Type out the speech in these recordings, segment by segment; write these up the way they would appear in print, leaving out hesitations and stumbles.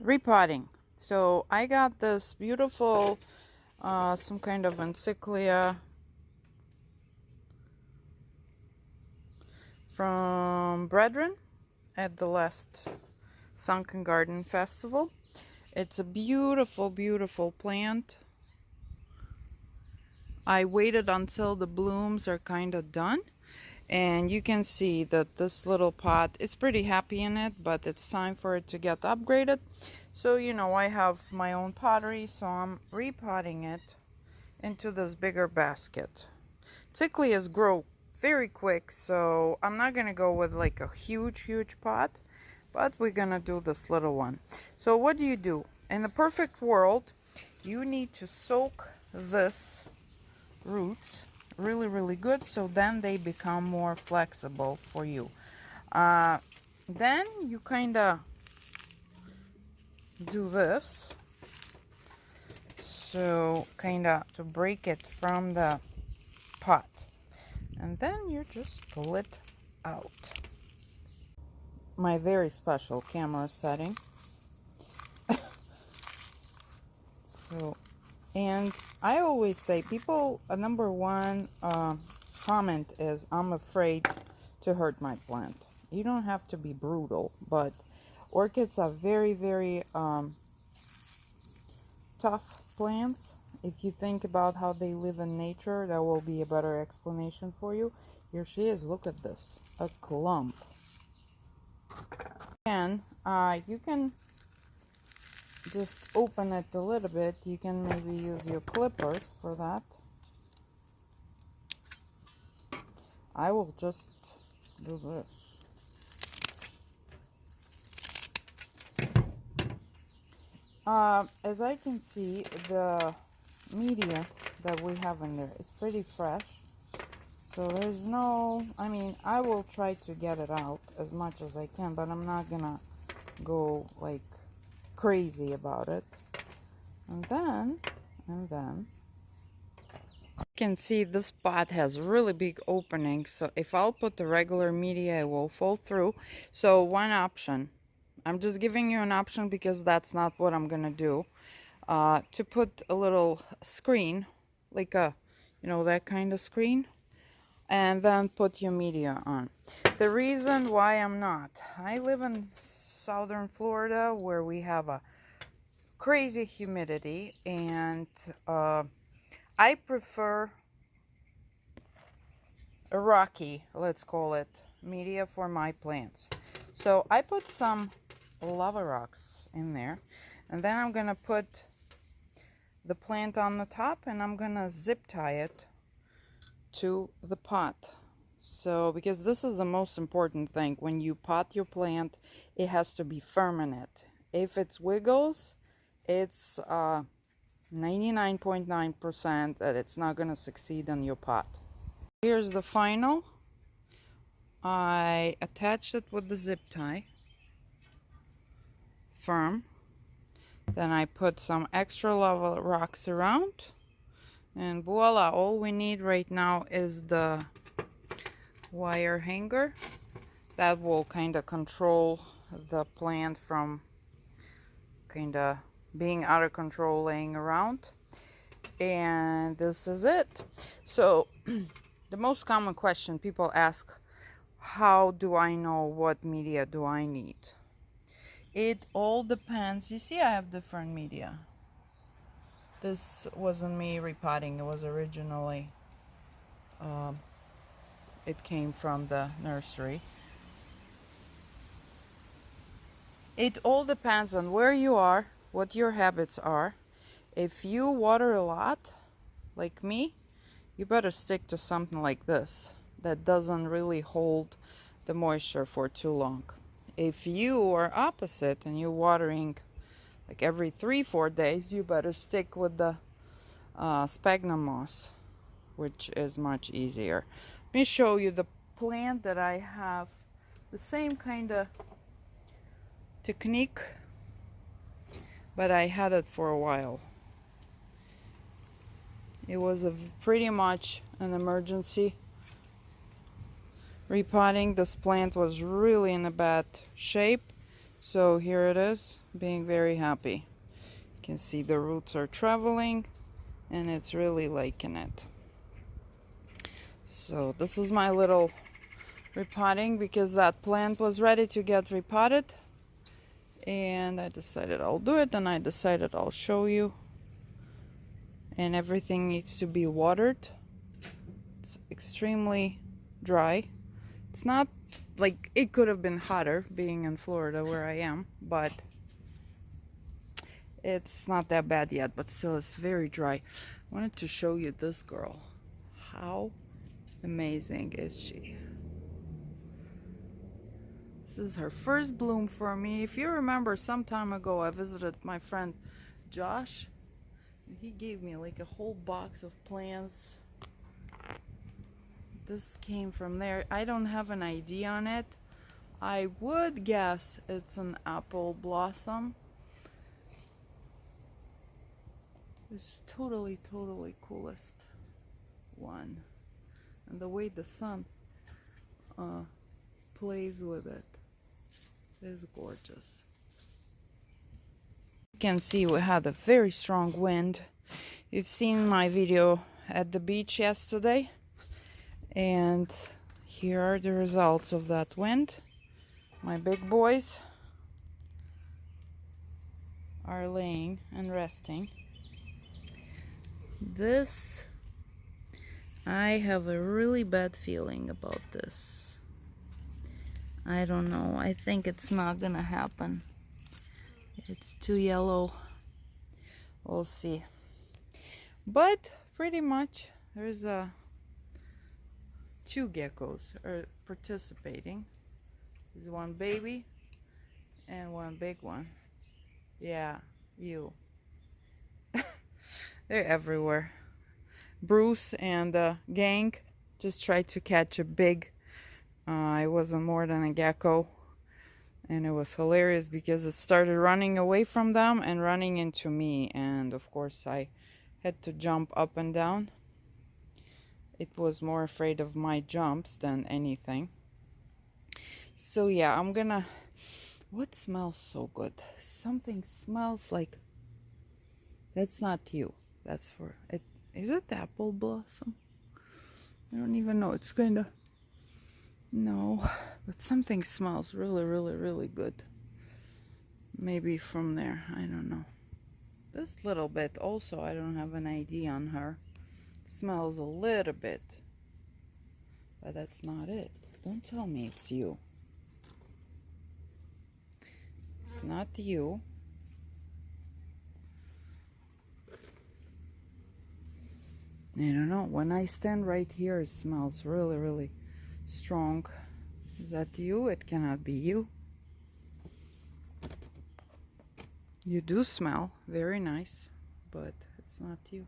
repotting. So I got this beautiful some kind of encyclia from Brethren at the last Sunken Garden Festival. It's a beautiful, beautiful plant. I waited until the blooms are kind of done, and you can see that this little pot, it's pretty happy in it, but it's time for it to get upgraded. So, you know, I have my own pottery, so I'm repotting it into this bigger basket. Cichlias grow very quick, so I'm not gonna go with like a huge pot, but we're gonna do this little one. So what do? In the perfect world, you need to soak this roots really good, so then they become more flexible for you. Then you kind of do this, so kind of to break it from the pot, and then you just pull it out. My very special camera setting. So, and I always say, people, number one comment is, I'm afraid to hurt my plant. You don't have to be brutal, but orchids are very tough plants. If you think about how they live in nature, that will be a better explanation for you. Here she is. Look at this, a clump. And you can just open it a little bit. You can maybe use your clippers for that. I will just do this. As I can see, the media that we have in there is pretty fresh. So there's no, I mean, I will try to get it out as much as I can, but I'm not gonna go like crazy about it. And then you can see this pot has really big openings, so if I'll put the regular media, it will fall through. So one option, I'm just giving you an option because that's not what I'm gonna do, to put a little screen, like a, you know, that kind of screen, and then put your media on. The reason why I'm not, I live in southern Florida where we have a crazy humidity, and I prefer a rocky, let's call it, media for my plants. So I put some lava rocks in there, and then I'm gonna put the plant on the top, and I'm gonna zip tie it to the pot. So because this is the most important thing, when you pot your plant, it has to be firm in it. If it wiggles, it's 99.9% that it's not going to succeed in your pot. Here's the final. I attached it with the zip tie, firm. Then I put some extra lava rocks around, and voila, all we need right now is the wire hanger that will kind of control the plant from kind of being out of control laying around. And this is it. So the most common question people ask, how do I know what media do I need? It all depends. You see, I have different media. This wasn't me repotting. It was originally it came from the nursery. It all depends on where you are, what your habits are. If you water a lot, like me, you better stick to something like this that doesn't really hold the moisture for too long. If you are opposite and you're watering like every 3-4 days, you better stick with the sphagnum moss, which is much easier. Let me show you the plant that I have. The same kind of technique, but I had it for a while. It was pretty much an emergency repotting. This plant was really in a bad shape, So here it is, being very happy. You can see the roots are traveling and it's really liking it. So this is my little repotting because that plant was ready to get repotted. And I decided I'll do it, and I decided I'll show you. And everything needs to be watered. It's extremely dry. It's not like it could have been hotter being in Florida where I am, but it's not that bad yet, but still it's very dry. I wanted to show you this girl. How amazing is she? This is her first bloom for me. If you remember, some time ago I visited my friend Josh. He gave me like a whole box of plants. This came from there. I don't have an ID on it. I would guess it's an apple blossom. It's totally coolest one. And the way the sun plays with it is gorgeous. You can see we had a very strong wind. You've seen my video at the beach yesterday, and here are the results of that wind. My big boys are laying and resting. This, I have a really bad feeling about this. I don't know, I think it's not gonna happen. It's too yellow. We'll see. But pretty much there's two geckos are participating. There's one baby and one big one. Yeah, you. They're everywhere. Bruce and the gang just tried to catch a big, it wasn't more than a gecko. And it was hilarious because it started running away from them and running into me. And of course I had to jump up and down. It was more afraid of my jumps than anything. So yeah, I'm gonna... What smells so good? Something smells like... That's not you. That's for it. Is it apple blossom? I don't even know. It's kind of... No, but something smells really good. Maybe from there, I don't know. This little bit also, I don't have an ID on her. Smells a little bit, but that's not it. Don't tell me it's you. It's not you. I don't know. When I stand right here, it smells really strong. Is that you? It cannot be you. You do smell very nice, but it's not you.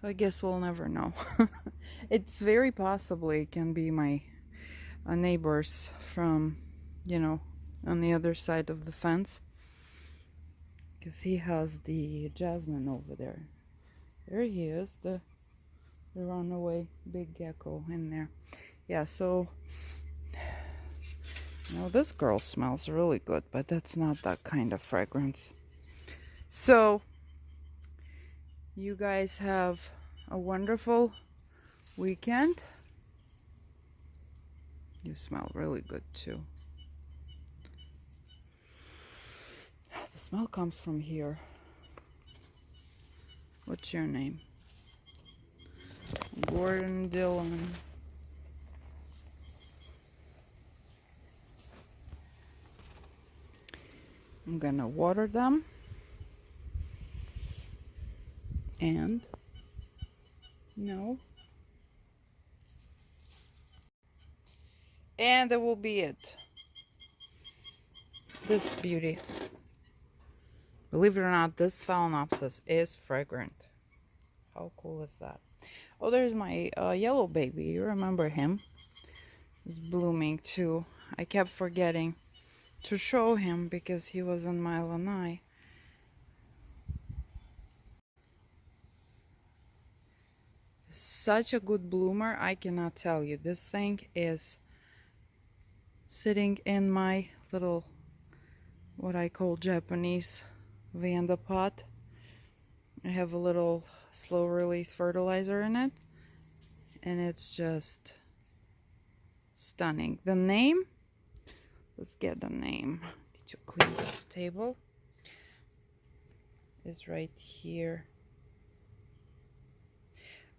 So I guess we'll never know. It's very possibly it can be my neighbors from, you know, on the other side of the fence. Because he has the jasmine over there. There he is, the runaway big gecko in there. Yeah, so... No, this girl smells really good, but that's not that kind of fragrance. So, you guys have a wonderful weekend. You smell really good too. The smell comes from here. What's your name? Gordon Dillon. I'm gonna water them. And no. And that will be it. This beauty. Believe it or not, this Phalaenopsis is fragrant. How cool is that? Oh, there's my yellow baby. You remember him? He's blooming too. I kept forgetting to show him because he was in my lanai. Such a good bloomer, I cannot tell you. This thing is sitting in my little what I call Japanese Vanda pot. I have a little slow release fertilizer in it, and it's just stunning. The name, let's get the name. Need to clean this table. Is right here.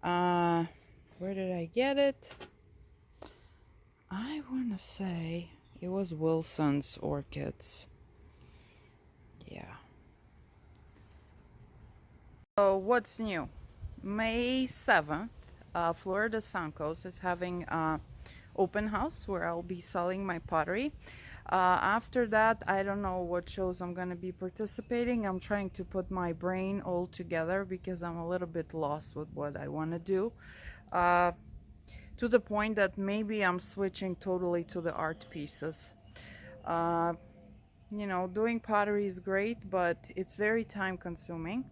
Where did I get it? I want to say it was Wilson's Orchids. Yeah. So what's new? May 7th, Florida Suncoast is having an open house where I'll be selling my pottery. After that, I don't know what shows I'm going to be participating. I'm trying to put my brain all together because I'm a little bit lost with what I want to do. To the point that maybe I'm switching totally to the art pieces. You know, doing pottery is great, but it's very time consuming.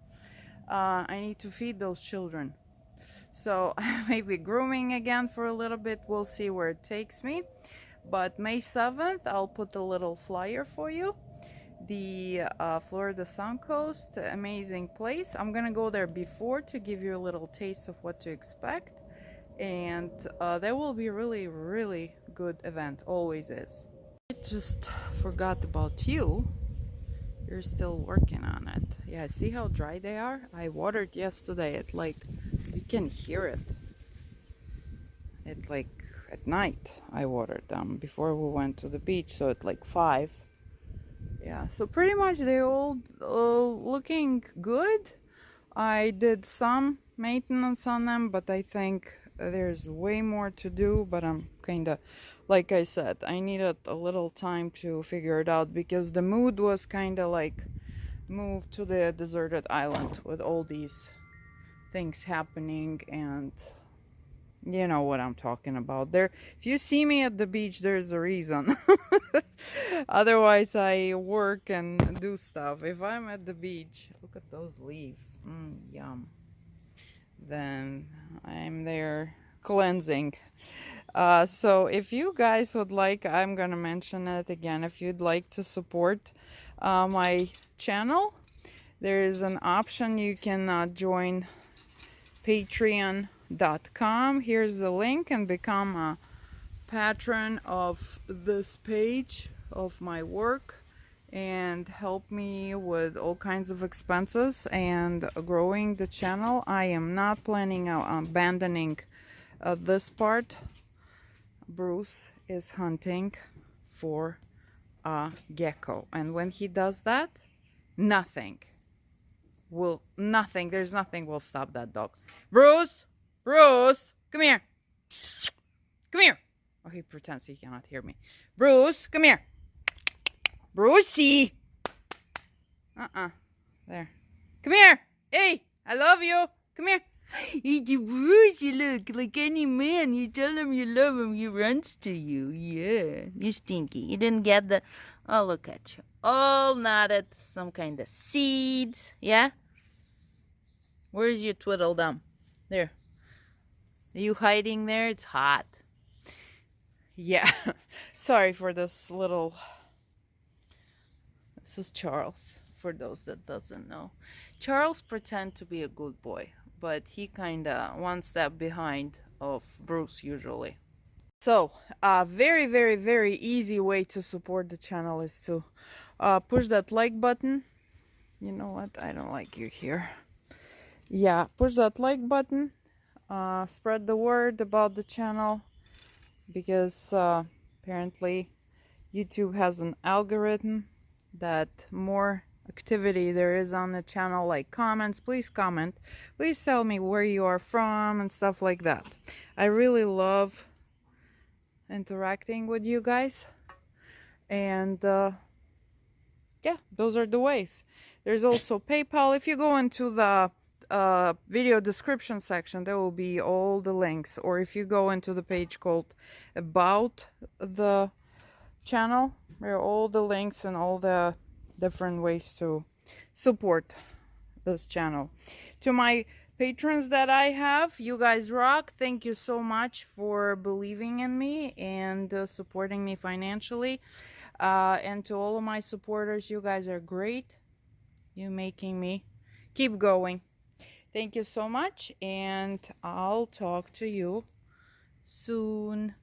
I need to feed those children. So maybe grooming again for a little bit. We'll see where it takes me. But May 7th, I'll put a little flyer for you. The Florida Suncoast, amazing place. I'm gonna go there before to give you a little taste of what to expect. And there will be really good event. Always is. I just forgot about you. You're still working on it. Yeah, see how dry they are? I watered yesterday at like, you can hear it. It's like at night I watered them before we went to the beach, so at like 5. Yeah, so pretty much they all looking good. I did some maintenance on them, but I think there's way more to do. But I'm kind of, like I said, I needed a little time to figure it out because the mood was kind of like moved to the deserted island with all these things happening, and you know what I'm talking about. There, if you see me at the beach, there's a reason. Otherwise I work and do stuff. If I'm at the beach, look at those leaves, yum, then I'm there cleansing. So if you guys would like, I'm gonna mention it again, if you'd like to support my channel, there is an option. You can join patreon.com. Here's the link, and become a patron of this page of my work and help me with all kinds of expenses and growing the channel. I am not planning on abandoning this part. Bruce is hunting for a gecko, and when he does that, there's nothing will stop that dog. Bruce, come here. Come here. Oh, he pretends he cannot hear me. Bruce, come here. Brucey. There. Come here. Hey, I love you. Come here. It's Bruce. You look like any man. You tell him you love him, he runs to you. Yeah. You stinky. You didn't get the... Oh, look at you. All knotted. Some kind of seeds. Yeah? Where's your twiddle thumb? There. Are you hiding there? It's hot. Yeah. Sorry for this little... This is Charles, for those that doesn't know. Charles pretend to be a good boy, but he kinda one step behind of Bruce usually. So, a very easy way to support the channel is to push that like button. You know what? I don't like you here. Yeah, push that like button. Spread the word about the channel, because apparently YouTube has an algorithm that more activity there is on the channel, like comments. Please comment. Please tell me where you are from and stuff like that. I really love interacting with you guys. And yeah, those are the ways. There's also PayPal. If you go into the video description section, there will be all the links. Or if you go into the page called About the Channel, there are all the links and all the different ways to support this channel. To my patrons that I have. You guys rock. Thank you so much for believing in me and supporting me financially. And to all of my supporters, you guys are great. You making me keep going. Thank you so much, and I'll talk to you soon.